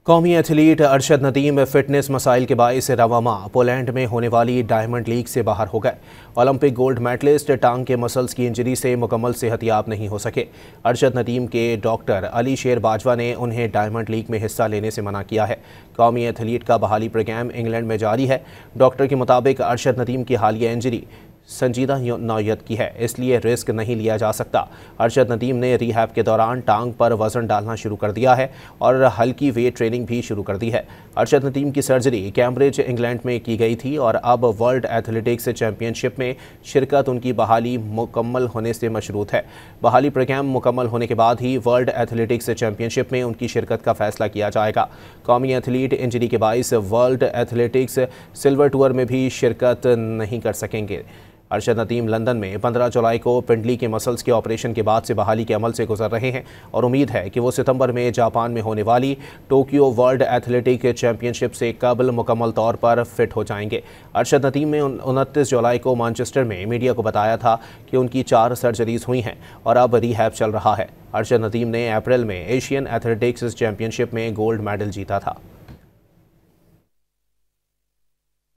कौमी athlete Arshad Nadeem fitness मसाइल के बाइस रवा माह पोलैंड में होने वाली डायमंड लीग से बाहर हो गए। ओलंपिक गोल्ड मेडलिस्ट टांग के मसल्स की इंजरी से मुकम्मल सेहतयाब नहीं हो सके। अरशद नदीम के डॉक्टर अली शेर बाजवा ने उन्हें डायमंड लीग में हिस्सा लेने से मना किया है। कौमी एथलीट का बहाली प्रोग्राम इंग्लैंड में जारी है। डॉक्टर के मुताबिक अरशद नदीम की हालिया इंजरी संजीदा नौयत की है, इसलिए रिस्क नहीं लिया जा सकता। अरशद नदीम ने रिहैब के दौरान टांग पर वजन डालना शुरू कर दिया है और हल्की वेट ट्रेनिंग भी शुरू कर दी है। अरशद नदीम की सर्जरी कैम्ब्रिज इंग्लैंड में की गई थी और अब वर्ल्ड एथलेटिक्स चैंपियनशिप में शिरकत उनकी बहाली मुकम्मल होने से मशरूत है। बहाली प्रोग्राम मुकम्मल होने के बाद ही वर्ल्ड एथलेटिक्स चैंपियनशिप में उनकी शिरकत का फैसला किया जाएगा। कौमी एथलीट इंजरी के बाइस वर्ल्ड एथलेटिक्स सिल्वर टूर में भी शिरकत नहीं कर सकेंगे। अरशद नदीम लंदन में 15 जुलाई को पिंडली के मसल्स के ऑपरेशन के बाद से बहाली के अमल से गुजर रहे हैं और उम्मीद है कि वो सितंबर में जापान में होने वाली टोक्यो वर्ल्ड एथलेटिक चैंपियनशिप से कबल मुकम्मल तौर पर फिट हो जाएंगे। अरशद नदीम ने 29 जुलाई को मैनचेस्टर में मीडिया को बताया था कि उनकी 4 सर्जरीज हुई हैं और अब रिहैब चल रहा है। अरशद नदीम ने अप्रैल में एशियन एथलेटिक्स चैंपियनशिप में गोल्ड मेडल जीता था।